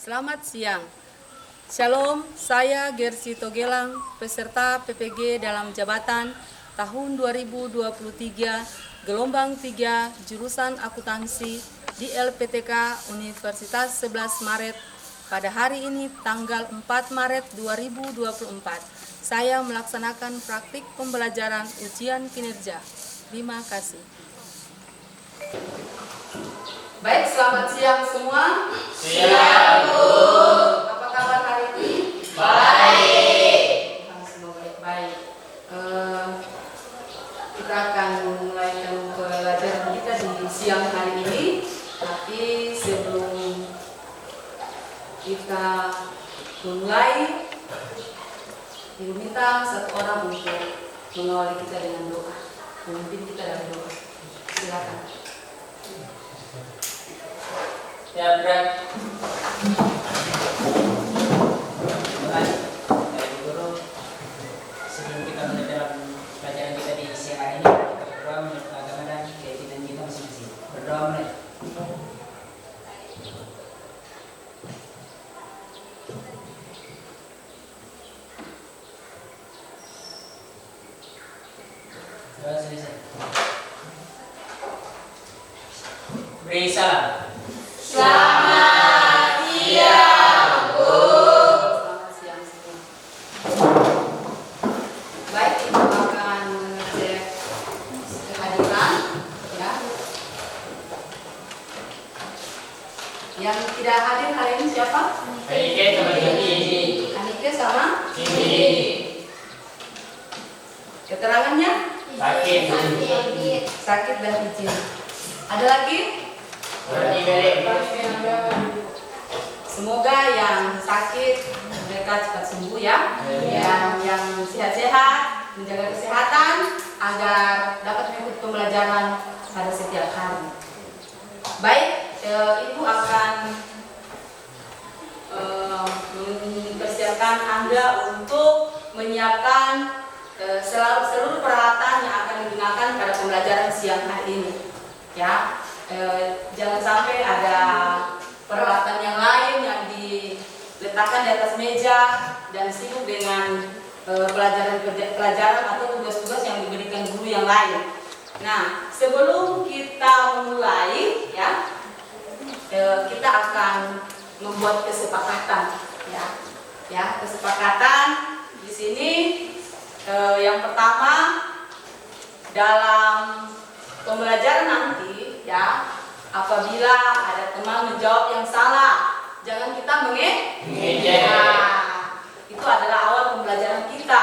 Selamat siang. Shalom, saya Gersi Togelang, peserta PPG dalam jabatan tahun 2023, gelombang 3, jurusan akuntansi di LPTK Universitas 11 Maret. Pada hari ini tanggal 4 Maret 2024, saya melaksanakan praktik pembelajaran ujian kinerja. Terima kasih. Baik, selamat siang semua. Siang, Bu. Apa kabar hari ini? Baik. Semoga baik. Kita akan memulai pelajaran kita di siang hari ini. Tapi sebelum kita memulai, diminta satu orang untuk mengawali kita dengan doa, memimpin kita dalam doa. Silakan. Ya, Brad. Dari guru, sebelum kita mulai dalam pelajaran kita di siang hari ini, kita berdoa menurut agama dan keyakinan kita masing-masing. Berdoa mulai. Doa selesai. Beri salam. Selamat siang, Bu. Selamat siang semua. Baik, kita akan mengecek kehadiran, ya. Yang tidak hadir hari ini siapa? Baik, sama Joni. Anike sama Ini. keterangannya Sakit. sakit dan izin. Ada lagi? Berarti balik. Semoga yang sakit mereka cepat sembuh ya. Amin. Yang sehat-sehat menjaga kesehatan agar dapat mengikuti pembelajaran pada setiap hari. Baik, Ibu akan mempersiapkan Anda untuk menyiapkan seluruh peralatan yang akan digunakan pada pembelajaran siang hari ini. Ya, jangan sampai ada peralatan yang lain yang diletakkan di atas meja dan sibuk dengan pelajaran atau tugas-tugas yang diberikan guru yang lain. Nah, sebelum kita memulai, ya, kita akan membuat kesepakatan, ya, kesepakatan di sini. Yang pertama, dalam pembelajaran nanti, ya, apabila ada teman menjawab yang salah, jangan kita mengejek. Nah, itu adalah awal pembelajaran kita,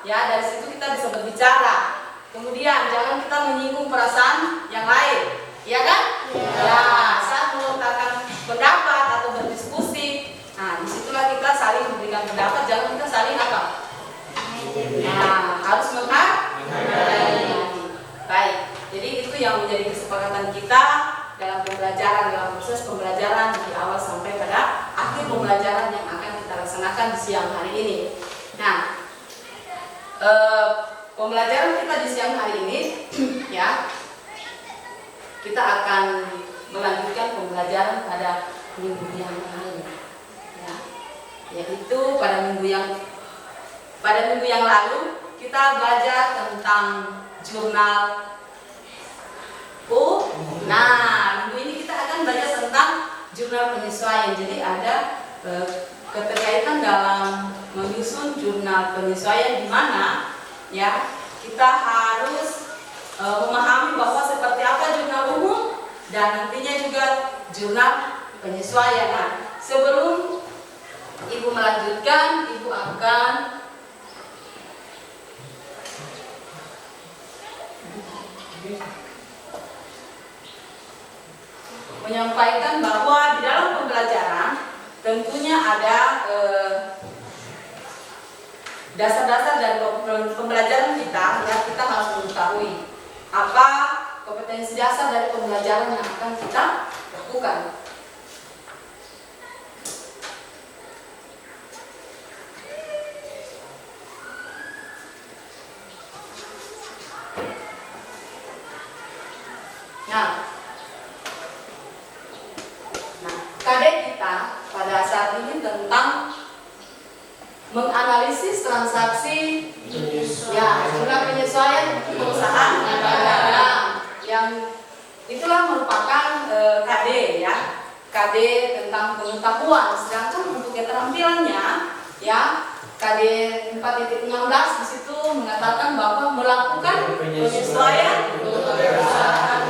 ya. Dari situ kita bisa berbicara. Kemudian jangan kita menyinggung perasaan yang lain, ya kan? Ya, saat melontarkan pendapat atau berdiskusi, nah disitulah kita saling memberikan pendapat. Jangan kita saling apa? Nah, harus menghargai. Baik, jadi itu yang menjadi kesepakatan kita dalam pembelajaran, dalam proses pembelajaran dari awal sampai pada akhir pembelajaran yang akan kita laksanakan di siang hari ini. Nah, pembelajaran kita di siang hari ini, ya, kita akan melanjutkan pembelajaran pada minggu yang lalu, ya, yaitu pada minggu yang lalu kita belajar tentang jurnal. Nah, minggu ini kita akan belajar tentang jurnal penyesuaian. Jadi ada keterkaitan dalam menyusun jurnal penyesuaian, di mana, ya, kita harus memahami bahwa seperti apa jurnal umum dan nantinya juga jurnal penyesuaian. Nah, sebelum Ibu melanjutkan, Ibu akan menyampaikan bahwa di dalam pembelajaran tentunya ada dasar-dasar dari pembelajaran kita, yang kita harus mengetahui apa kompetensi dasar dari pembelajaran yang akan kita lakukan. Nah, kadek kita pada saat ini tentang menganalisis transaksi ya jumlah penyesuaian perusahaan yang itulah merupakan KD ya, KD tentang pengetahuan. Sedangkan untuk keterampilannya ya KD 4.16 di situ mengatakan bahwa melakukan penyesuaian perusahaan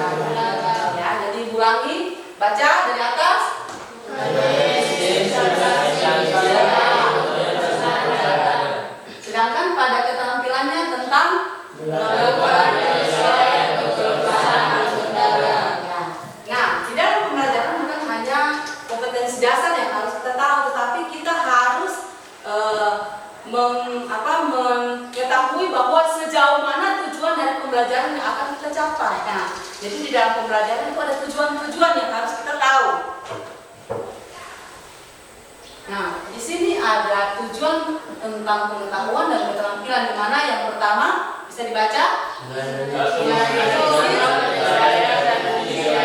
ya. Jadi ulangi, baca dari atas. Sedangkan pada keterampilannya tentang nah, di dalam pembelajaran bukan hanya kompetensi dasar yang harus kita tahu, tetapi kita harus mengetahui bahwa sejauh mana tujuan dari pembelajaran yang akan kita capai. Nah, jadi di dalam pembelajaran itu ada tujuan-tujuan yang harus kita tahu. Nah, di sini ada tujuan tentang pengetahuan dan keterampilan, di mana yang pertama bisa dibaca. Yang kedua, yang ketiga,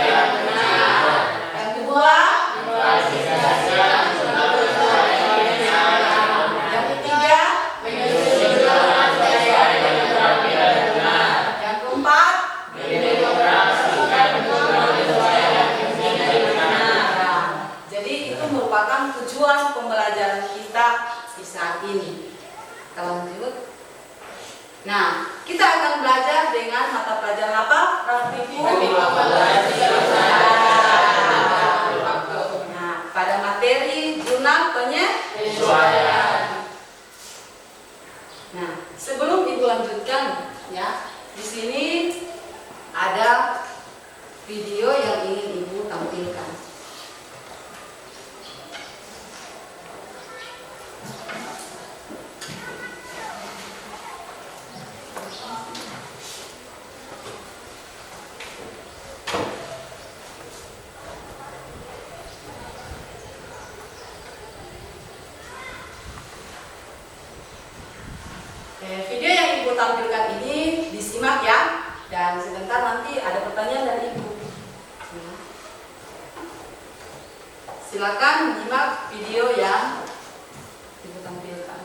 yang keempat, jadi itu merupakan tujuan pembelajaran kita di saat ini. Kita lanjut. Nah, kita akan belajar dengan mata pelajaran apa? Praktikum. Nah, pada materi jurnal penyesuaian. Nah, sebelum Ibu lanjutkan ya, di sini ada video yang ingin Ibu tampilkan. Video yang Ibu tampilkan ini disimak ya, dan sebentar nanti ada pertanyaan dari Ibu. Silakan menyimak video yang Ibu tampilkan.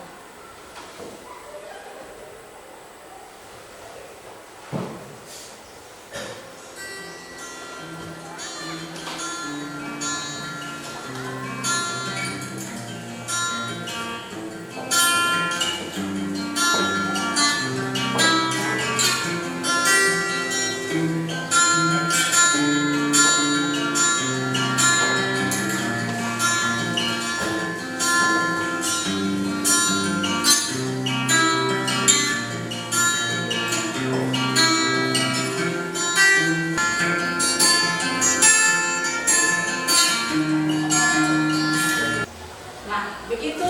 Begitu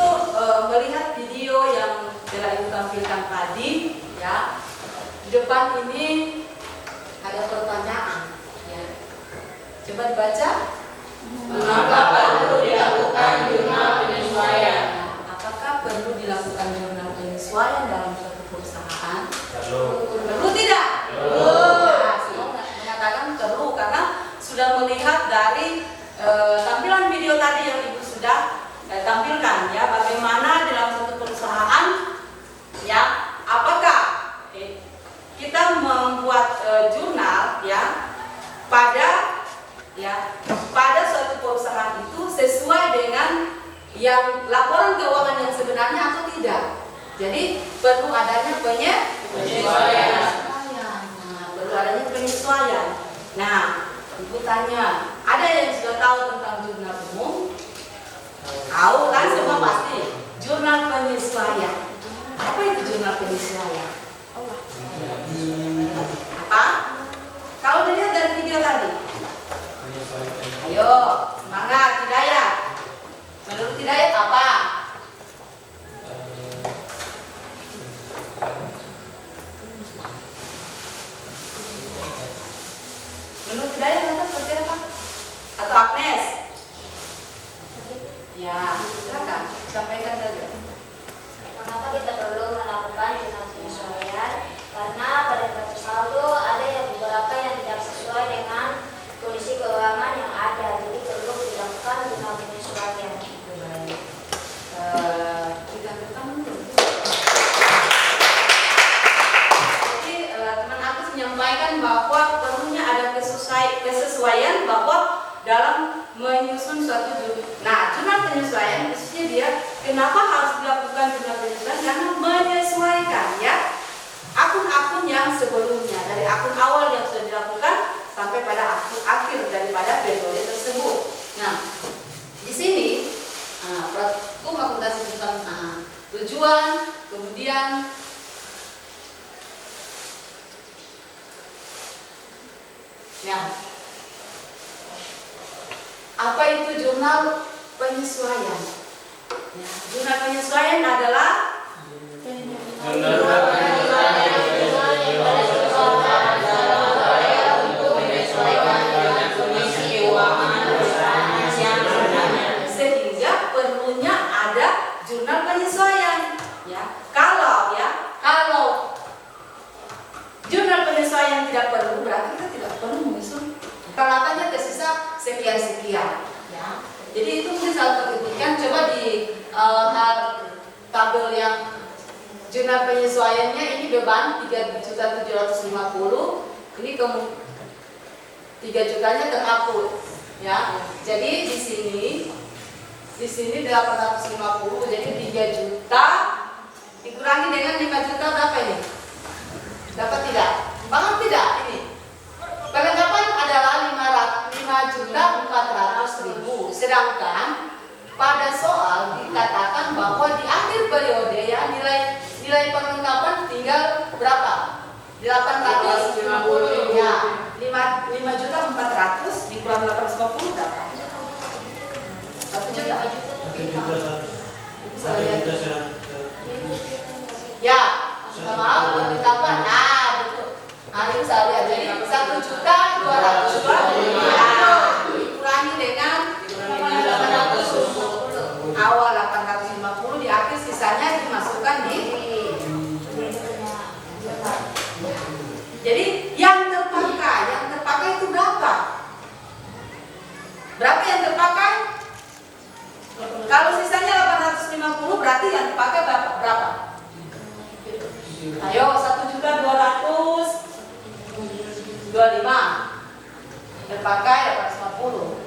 melihat video yang telah Ibu tampilkan tadi, ya, di depan ini ada pertanyaan. Ya. Coba dibaca. Mengapa perlu dilakukan jurnal penyesuaian? Apakah perlu dilakukan jurnal penyesuaian dalam suatu perusahaan? Perlu tidak? Nah, semua mengatakan perlu karena sudah melihat dari tampilan video tadi yang Ibu sudah tampilkan ya, bagaimana dalam satu perusahaan ya, apakah kita membuat jurnal ya pada suatu perusahaan itu sesuai dengan yang laporan keuangan yang sebenarnya atau tidak. Jadi perlu adanya penyesuaian. Nah, perlu adanya penyesuaian. Nah, Ibu tanya, ada yang sudah tahu tentang jurnal umum? Tahu kan semua pasti. Jurnal penyesuaian. Apa itu jurnal penyesuaian? Apa? Kalau dilihat dari video tadi. Ayo, semangat Hidayat. Menurut Hidayat apa? Menurut Hidayat apa seperti apa? Atau Agnes? Ya, silakan sampaikan saja. Mengapa kita perlu melakukan jurnal penyesuaian? Karena pada suatu saldo ada yang beberapa yang tidak sesuai dengan kondisi keuangan yang ada, jadi perlu dilakukan jurnal penyesuaian. Kenapa harus dilakukan jurnal penyesuaian? Karena menyesuaikan ya akun-akun yang sebelumnya, dari akun awal yang sudah dilakukan sampai pada akun akhir daripada periode tersebut. Nah, di sini praktikum akuntansi tentang tujuan, kemudian apa itu jurnal penyesuaian? Ya, jurnal penyesuaian adalah sehingga perlunya ada jurnal penyesuaian. Ya, kalau jurnal penyesuaian tidak perlu, berarti kita tidak perlu menyusun. Peralatannya tersisa sekian-sekian. Ya. Jadi itu mungkin salah perhatikan. Coba di tabel yang jurnal penyesuaiannya ini beban 3.750. Ini 3 jutanya terhapus. Ya. Jadi di sini 850. Jadi 3 juta dikurangi dengan 5 juta berapa ini? Dapat tidak? Paham tidak ini? Perlengkapan adalah 5.400.000. Sedangkan pada soal dikatakan bahwa di akhir periode ya nilai perlengkapan tinggal berapa? 850 ya. 5.400.000 dikurang 850 berapa? 1 juta. Ya, maaf perlengkapan. Nah, betul. Nah, ini saya lihat jadi 1.200.000 dikurangi dengan 850. Awal 850, di akhir sisanya dimasukkan di. Jadi yang terpakai itu berapa? Berapa yang terpakai? Kalau sisanya 850 berarti yang terpakai berapa? Ayo 1.225.000 terpakai 850.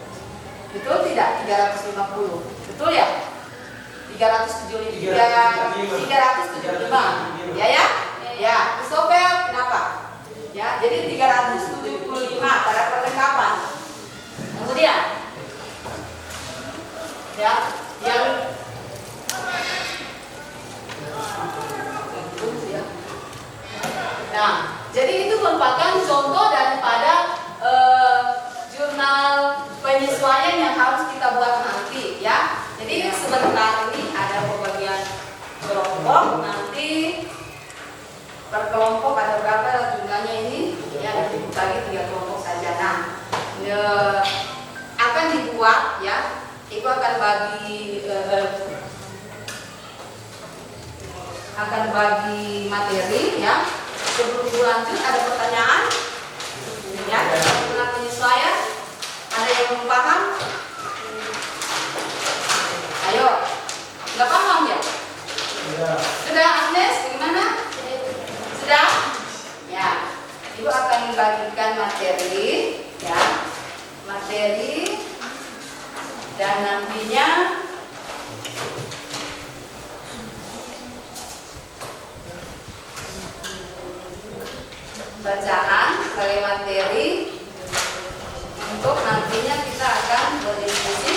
Betul tidak? 350. Betul ya? 375. Ya. Ya, Christopher kenapa? Ya, jadi 375 pada perlengkapan. Kemudian ya, yang nah, jadi itu merupakan contoh daripada jurnal penyesuaian yang harus kita buat nanti ya. Jadi sebentar ini ada pembagian kelompok, nanti per kelompok ada berapa jumlahnya ini ya, dibagi 3 kelompok saja. Nah, akan dibuat ya, itu akan bagi materi ya. Sebelum lanjut ada pertanyaan ya tentang penyesuaian, ada yang belum paham? Ayo, nggak paham ya? Sudah Agnes, bagaimana? Sudah? Ya, Ibu akan membagikan materi ya, dan nantinya bacaan sebagai materi untuk nantinya kita akan berdiskusi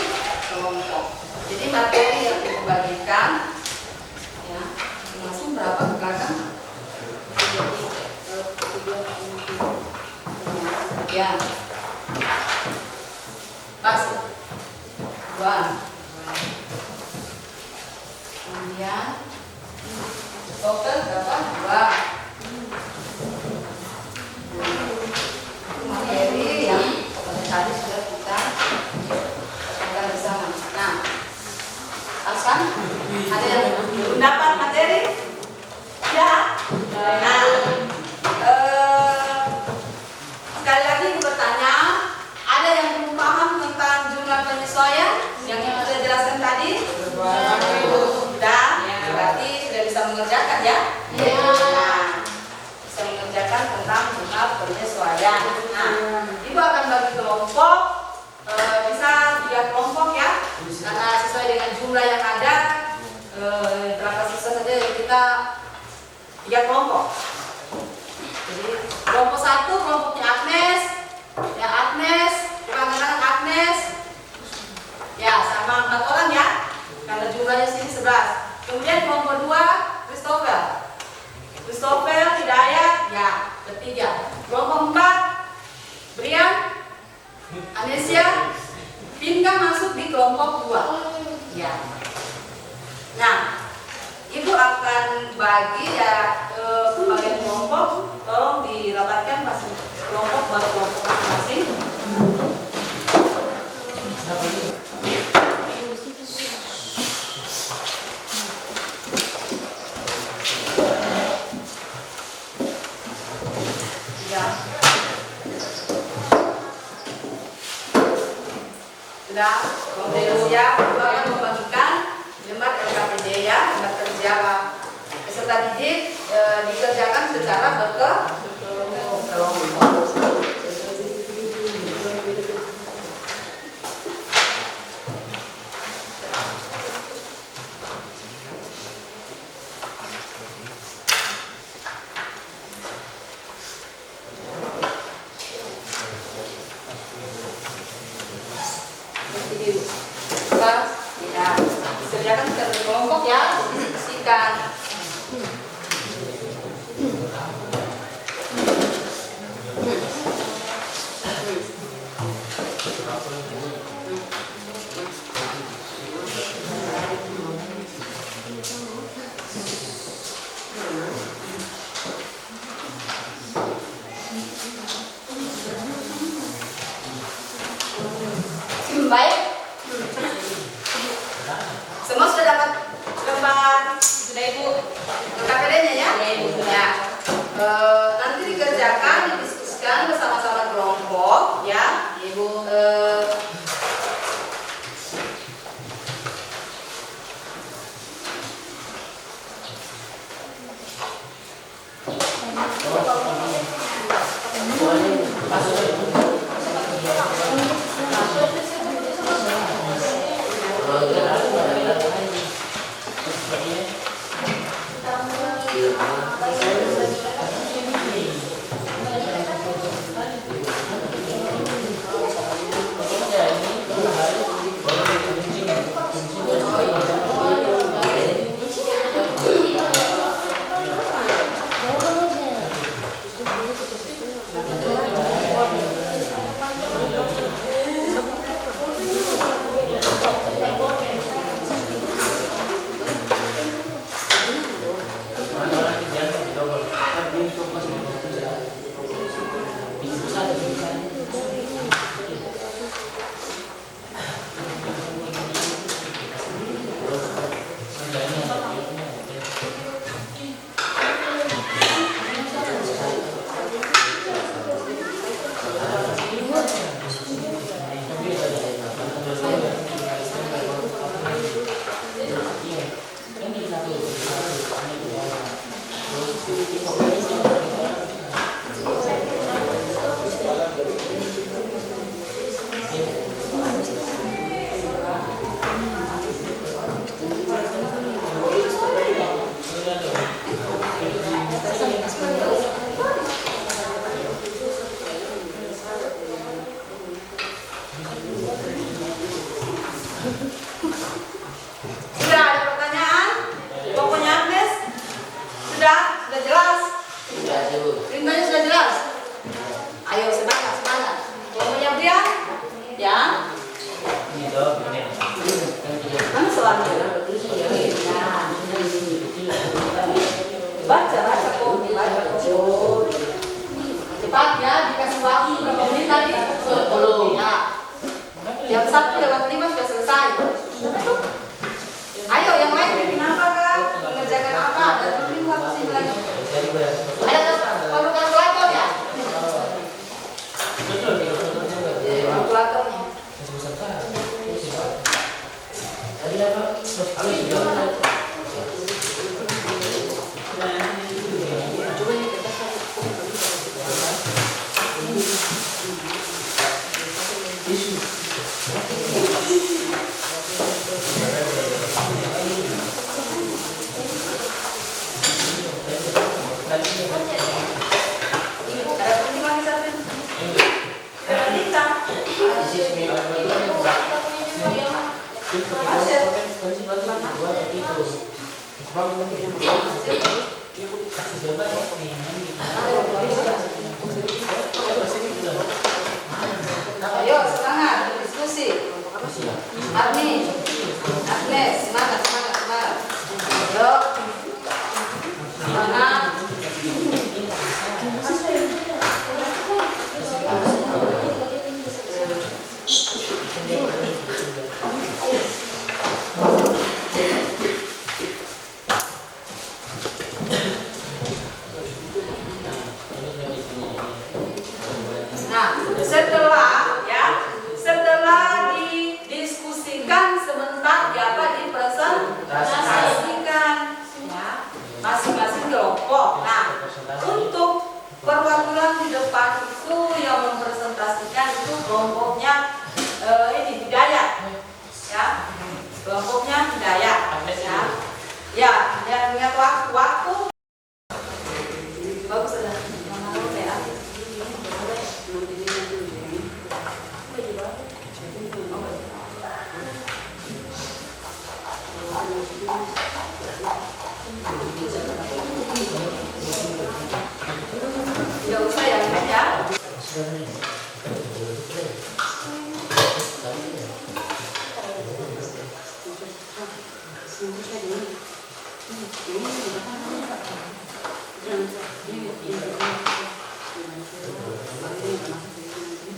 kelompok. Jadi materi yang dibagikan ya, langsung berapa ke belakang? Ya, pas 2. Kemudian total berapa? 2. Materi yang tadi sudah kita akan bersama. Nah, Hasan, ada yang belum dapat materi? Ya. Nah, sekali lagi bertanya, ada yang belum paham tentang jurnal penyesuaian yang Ibu sudah jelaskan tadi? Sudah, berarti sudah bisa mengerjakan ya? Nah, bisa mengerjakan tentang jurnal penyesuaian. Nah, Ibu akan bagi kelompok, bisa 3 kelompok ya, karena sesuai dengan jumlah yang ada berapa siswa saja kita 3 kelompok. Jadi kelompok 1 kelompoknya Agnes, ya Agnes, bukan Agnes, ya sama 4 orang ya, karena jumlahnya sini 11. Kemudian kelompok 2 Christopher, Hidayat, ya bertiga. Kelompok 4 Brian, Anesia, Pinka masuk di kelompok 2, ya. Nah, Ibu akan bagi ya pembagian kelompok, tolong dirapatkan masing kelompok buat kelompok masing-masing. Ya. Sudah, kemudian siap, Ibu akan membagikan lembar LKPD ya, lembar kerja peserta didik dikerjakan secara berkelompok. Kerjakan secara berkelompok ya, diskusikan. Baik. Semua sudah dapat lembar, sudah Ibu KPD-nya ya? Ya Ibu. Ya. Nanti dikerjakan, didiskusikan bersama-sama kelompok ya, Ibu. Sudah ada pertanyaan? Pokoknya Agnes? Sudah jelas? Perintahnya sudah jelas? Ayo semangat. Pokoknya Brian? Ya? Mana soalnya? Baca kok. Cepat ya, dikasih waktu berapa menit tadi? 10. Ya. Jam 1:05 sudah selesai. Ayo yang lain kenapa Kak? Mengerjakan apa? Dan mungkin waktu sini lagi. Ada perlu kalkulator ya? Kalkulatornya. Ayo semangat berdiskusi. Arni, Agnes, semangat. Ayo, semangat. Nah, setelah didiskusikan sebentar dipresentasikan ya, masing-masing kelompok. Nah, untuk perwakilan di depan itu yang mempresentasikan itu kelompoknya ini Hidayat ya, kelompoknya Hidayat ya, dan ingat waktu bagus sudah. Tidak usah ya, ya.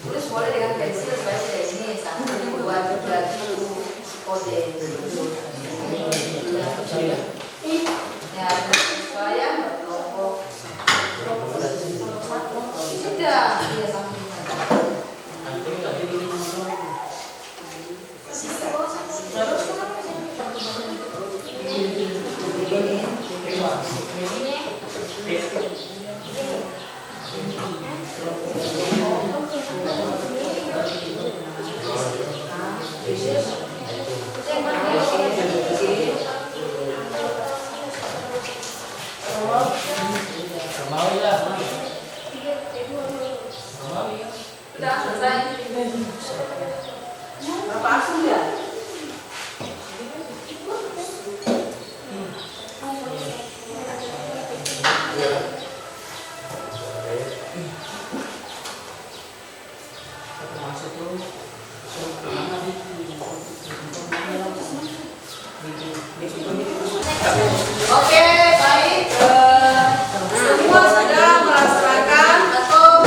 Tulis boleh dengan pensil supaya tidak ini 1, 2, 3 kode. Ya, supaya berkelompok. Sudah, iya sama. Sudah selesai. Berapa akun ya? Oke, baik. Semua sudah melaksanakan atau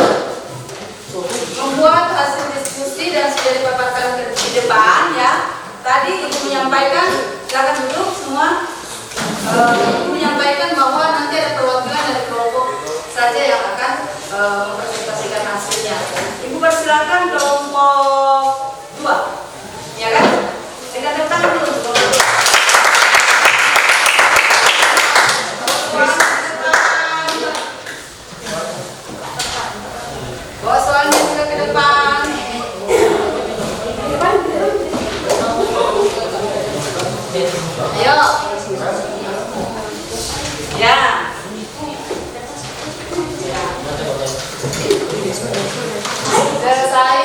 membuat hasil diskusi dan sudah dipaparkan di depan ya. Tadi Ibu menyampaikan, silakan duduk semua. Ibu menyampaikan bahwa nanti ada perwakilan dari kelompok saja yang akan mempresentasikan hasilnya. Ibu persilakan kelompok 2, ya kan? Dengan depan dulu. Bawa soalnya juga ke depan. Ayo. Ya. Selesai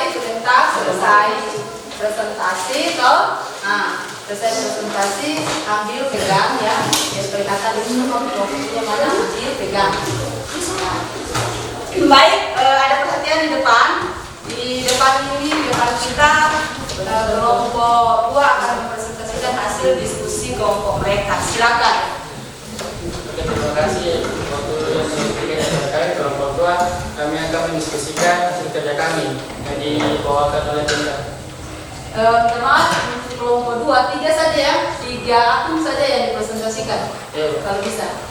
presentasi toh. Nah, selesai presentasi ambil pegang ya. Ya seperti kata di sini dokumennya mana ambil pegang. Nah. Baik, ada perhatian di depan. Di depan ini, di depan kita kelompok 2 akan mempresentasikan hasil diskusi kelompok mereka. Silakan. Oke, terima kasih. Waktu yang terkait kelompok 2, kami akan mendiskusikan hasil kerja kami yang dibawakan oleh Bunda. Maaf, untuk kelompok 2, 3 saja ya, 3 akun saja yang dipresentasikan. Kalau bisa.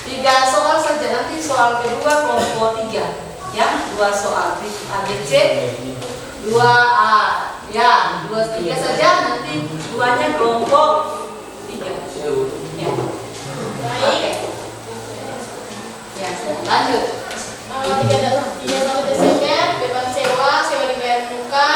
3 soal saja, nanti soal kedua kelompok 3 ya, 2 soal ABC, 2A ya, 2, 3 saja, nanti 2-nya kelompok 3 ya. Oke. Ya, lanjut. 31 Desember, beban sewa dibayar muka,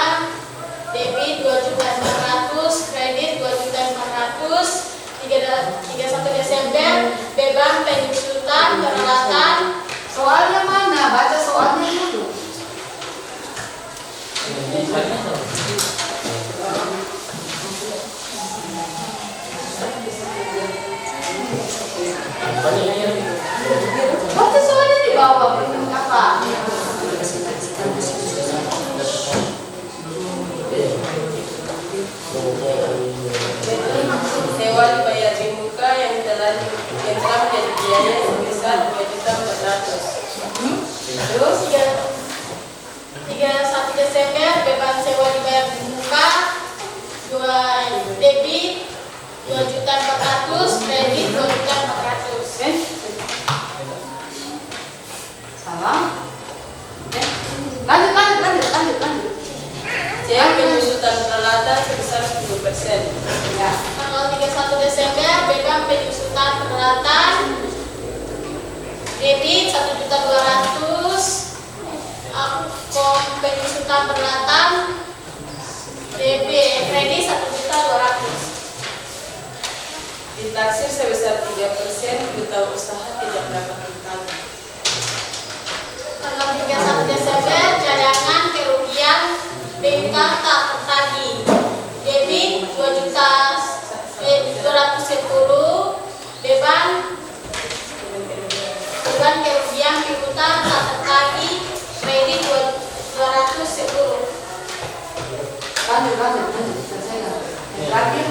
debit 2.500.000, kredit 2.500.000. 31 Desember, beban penyusutan peralatan. Soalnya mana? Baca soalnya dulu. Banyak. Waktu soalnya di bawah berhitung apa? Sewa dibayar di muka yang telah menjadi biaya sebesar 2.400.000. Terus 31 Desember beban sewa dibayar di muka 2 debit 2.400.000, kredit 2.400.000. Salah. Lanjut. Cek penyusutan peralatan sebesar 10%. Ya. Tanggal 31 Desember beban penyusutan peralatan debit 1.200.000, akom penyusutan peralatan debit kredit 1.200.000. Ditaksir sebesar 3%, duta usaha tidak dapat ditagih. Tanggal 31 Desember cadangan kerugian piutang tak tertagih debit 2.210.000, beban kerugian piutang tak tertagih kredit 210.000. Lanjut. Selesai. Terakhir.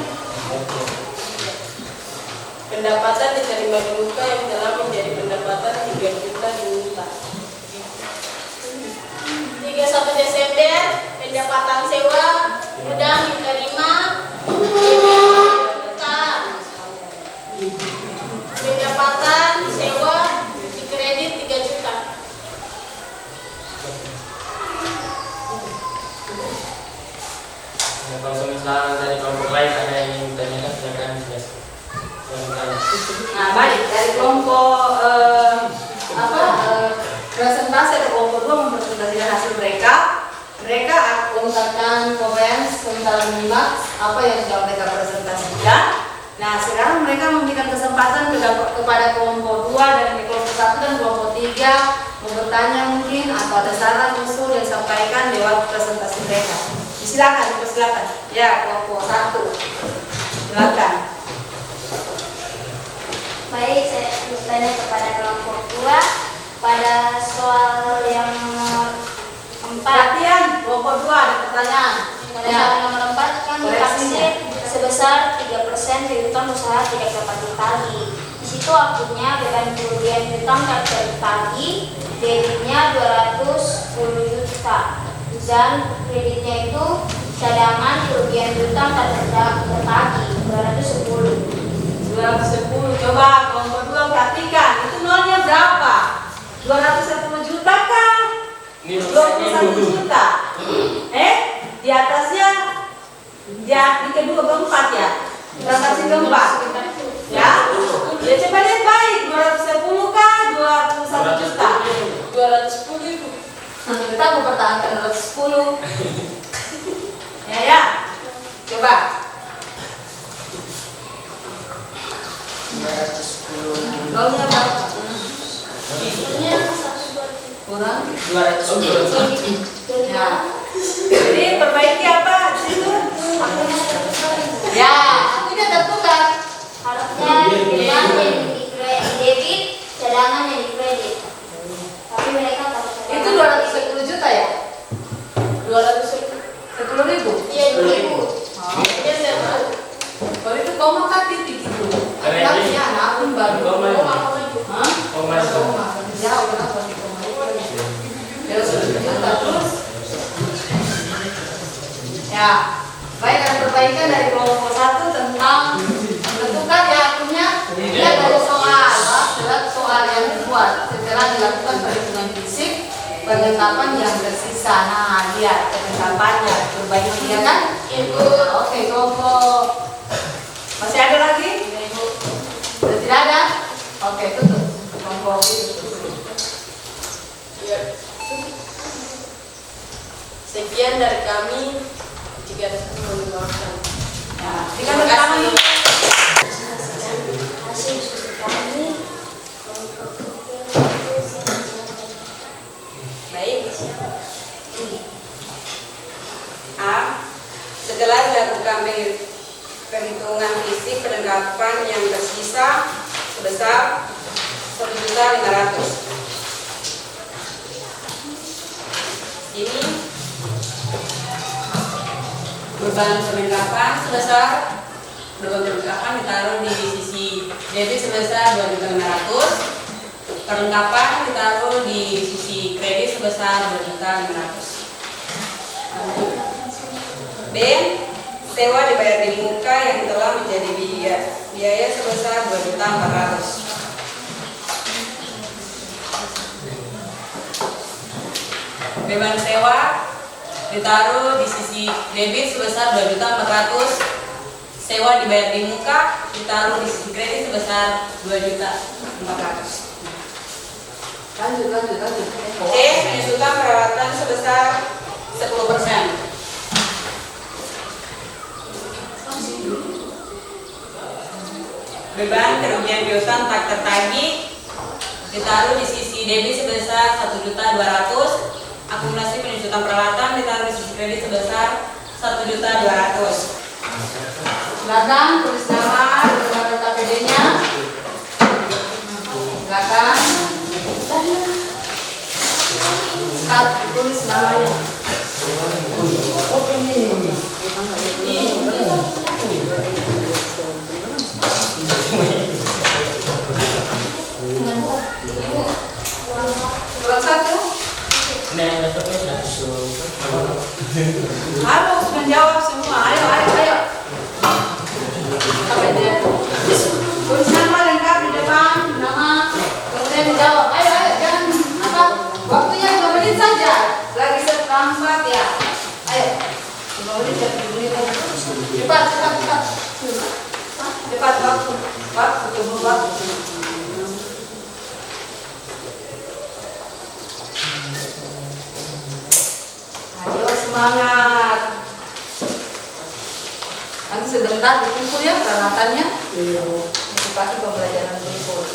Pendapatan diterima di muka yang telah menjadi pendapatan 3 juta diminta. 31 Desember pendapatan sewa gudang diterima 3 juta. Pendapatan sewa dikredit 3 juta. Kalau misalnya dari kelompok lain ada yang ingin ditanyakan, silakan jelas. Nah, baik dari kelompok presentasi atau kelompok 2 mempresentasikan hasil mereka. Mereka akan menggunakan comments tentang menyimak apa yang sudah mereka presentasikan. Nah, sekarang mereka memberikan kesempatan kepada kelompok 2 dan kelompok 1 dan kelompok 3 mau bertanya mungkin atau ada saran usul yang disampaikan lewat presentasi mereka. Silakan. Ya, kelompok 1. Silakan. Baik, saya bertanya kepada kelompok 2 pada soal yang nomor 4. Perhatian, kelompok 2 ada pertanyaan. Pada soal nomor 4 kan ditaksir sebesar 3% piutang usaha tidak dapat ditagih. Di situ artinya beban kerugian piutang tak ditagih, debitnya 210 juta dan kreditnya itu cadangan kerugian piutang tak tertagih 210. Coba kelompok 2 perhatikan, itu nolnya berapa? 210 juta kah? 21 juta. Di atasnya di kedua keempat ya. Transaksi keempat. Ya. Ya coba lihat baik, 210 kah? 21 juta. 210.000. Kita mempertahankan 210. Ya. Coba. 210. Nolnya berapa? Kurang 200. ya. Jadi perbaiki apa di situ? Ya, tidak tertukar. harusnya beban yang di debit, cadangan yang di kredit. Tapi mereka tak Itu 210 juta ya? 10.000. Iya 2.000. Dia saya tahu. Kalau itu koma kan titik itu. Tapi ya, akun baru. Hah? Koma itu. Koma. Jauh kenapa di koma itu? Ya 10 juta terus. Ya, baik ada perbaikan dari kelompok 1 tentang menentukan ya akunnya. Dia dari soal yang dibuat setelah dilakukan perhitungan fisik perlengkapan yang tersisa. Nah, lihat perlengkapannya perbaiki ya kan? Ibu. Oke, kelompok masih ada lagi? Sudah tidak ada? Oke, tutup. Kelompok itu tutup. Ya. Sekian dari kami. Jika ada yang mendengarkan. Ya, dikasih tangan dulu. hasil diskusi kami. Baik. A. Setelah dilakukan perhitungan fisik perlengkapan yang tersisa sebesar 1.500.000. Ini beban perlengkapan ditaruh di sisi debit sebesar 2.500.000. Perlengkapan ditaruh di sisi kredit sebesar 2.500.000. B. Sewa dibayar di muka yang telah menjadi biaya sebesar 2.400.000. Beban sewa ditaruh di sisi debit sebesar 2.400.000. Sewa dibayar di muka ditaruh di sisi kredit sebesar 2.400.000. Lanjut. C. Penyusutan perawatan sebesar 10%. Beban kerugian piutang tak tertagih ditaruh di sisi debit sebesar 1.200.000. Akumulasi penyusutan peralatan ditaruh di sisi kredit sebesar 1.200.000. Silakan tulis nama dengan KPD-nya. Silakan. Tulis namanya. Surat 1. Harus menjawab semua. Ayo. Tulis nama lengkap di depan, nama, kemudian dijawab. Ayo, jangan apa? Waktunya 5 menit saja. Lagi seperempat ya. Ayo. 5 menit ya. Cepat. Cepat waktu. Ayo semangat. Nanti sebentar dikumpul ya peralatannya. Pasti pembelajaran berikut.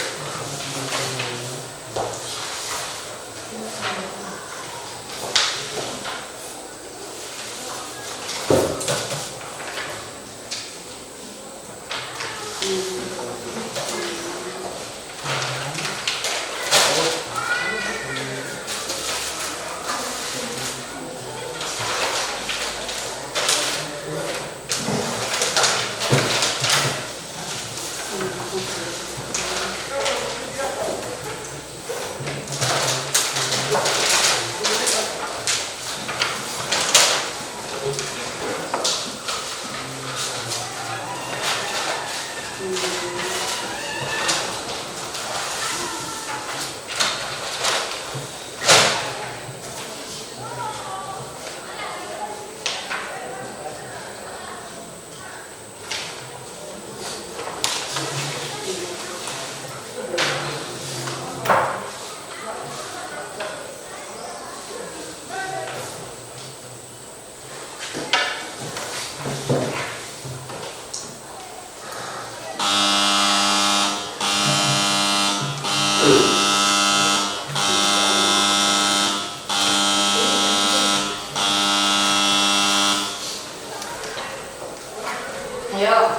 Ayo.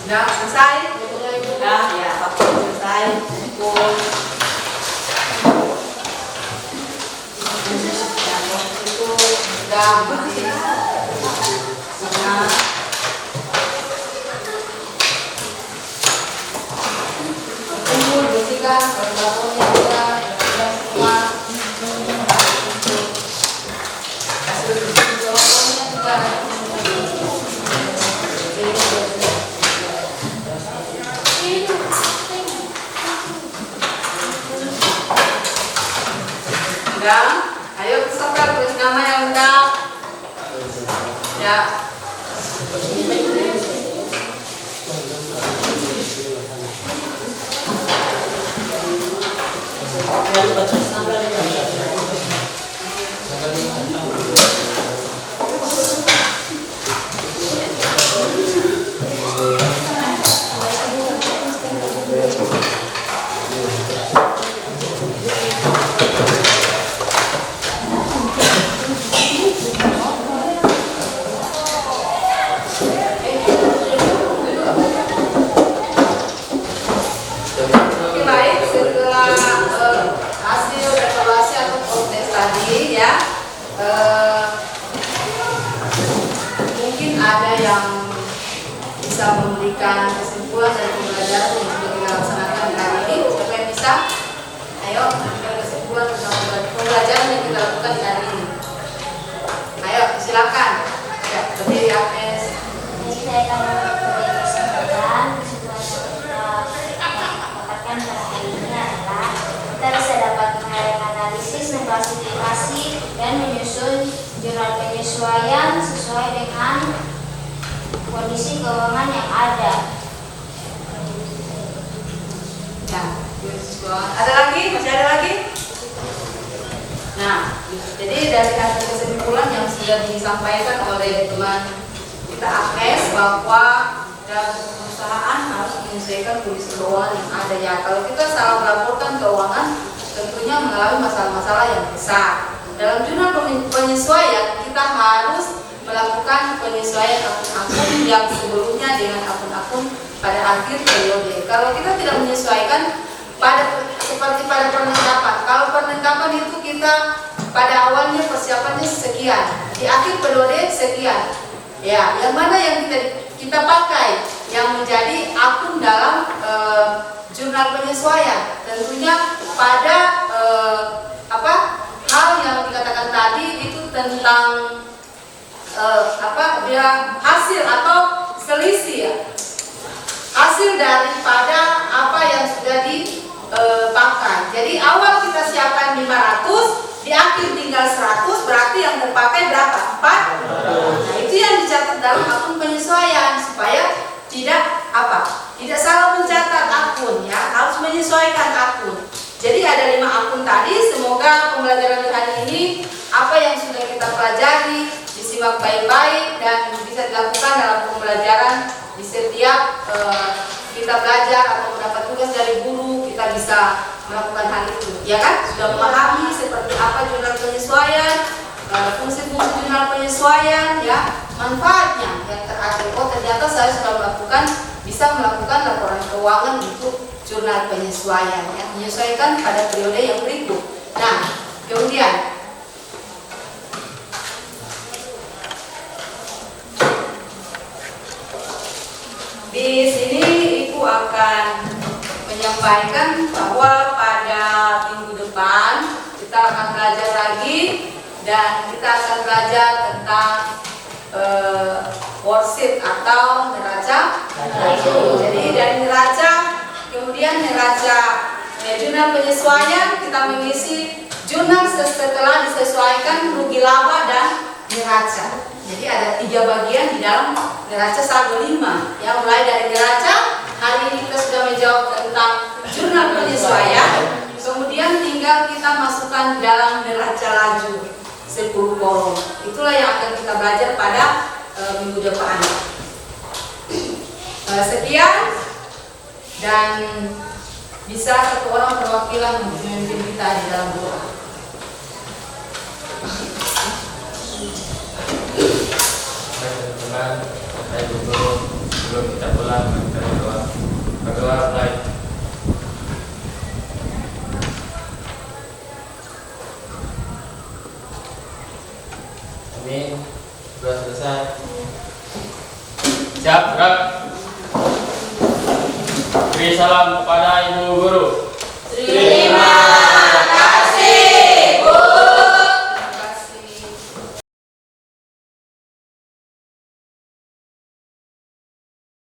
Sudah selesai? Sudah, ya, waktu selesai. Kumpul. Itu sudah mati. Semangat. Kumpul, bersihkan, perlakuannya sudah semua. Kasih bersih, perlakuannya sudah. Sudah, ayo peserta tulis nama yang lengkap. Ya. memberikan kesimpulan dari pembelajaran yang sudah kita laksanakan hari ini. Siapa yang bisa? Ayo, memberikan kesimpulan tentang pembelajaran yang kita lakukan di hari ini. Ayo, silakan. Ya, berdiri Agnes. Jadi saya akan memberi kesimpulan yang kita dapatkan pada hari ini adalah kita bisa dapat menganalisis, mengklasifikasi, dan menyusun jurnal penyesuaian sesuai dengan kondisi keuangan yang ada. Ya, ada lagi? Masih ada lagi? Nah, jadi dari hasil kesimpulan yang sudah disampaikan oleh teman kita Agnes bahwa dalam perusahaan harus menyesuaikan kondisi keuangan yang ada ya. Kalau kita salah melaporkan keuangan, tentunya mengalami masalah-masalah yang besar. Dalam jurnal penyesuaian kita harus melakukan penyesuaian akun-akun yang sebelumnya dengan akun-akun pada akhir periode. Kalau kita tidak menyesuaikan seperti pada perlengkapan. Kalau perlengkapan itu kita pada awalnya persiapannya sekian, di akhir periode sekian. Ya, yang mana yang kita pakai yang menjadi akun dalam jurnal penyesuaian? Tentunya pada hal yang dikatakan tadi itu tentang dia hasil atau selisih ya. Hasil daripada apa yang sudah dipakai. Jadi awal kita siapkan 500, di akhir tinggal 100, berarti yang terpakai berapa? 4. Nah, itu yang dicatat dalam akun penyesuaian supaya tidak salah mencatat akun ya, harus menyesuaikan akun. Jadi ada 5 akun tadi. Semoga pembelajaran hari ini apa yang sudah kita pelajari disimak baik-baik dan bisa dilakukan dalam pembelajaran di setiap kita belajar atau mendapat tugas dari guru, kita bisa melakukan hal itu, ya kan? Sudah memahami seperti apa jurnal penyesuaian, fungsi-fungsi jurnal penyesuaian, ya, manfaatnya yang terakhir. Oh, ternyata saya sudah bisa melakukan laporan keuangan untuk jurnal penyesuaian, ya, menyesuaikan pada periode yang berikut. Nah, kemudian di sini Ibu akan menyampaikan bahwa pada minggu depan kita akan belajar lagi dan kita akan belajar tentang worksheet atau neraca. Jadi dari neraca, kemudian neraca jurnal penyesuaian kita mengisi jurnal setelah disesuaikan rugi laba dan neraca. Jadi ada 3 bagian di dalam neraca saldo 5. Yang mulai dari neraca, hari ini kita sudah menjawab tentang jurnal penyesuaian. Kemudian tinggal kita masukkan dalam neraca laju 10 kolom. Itulah yang akan kita belajar pada minggu depan. Sekian, dan bisa satu orang perwakilan memimpin kita di dalam doa. Teman-teman, saya dulu sebelum kita pulang kita berdoa baik. Amin. Sudah selesai. Siap, gerak. Beri salam kepada Ibu Guru.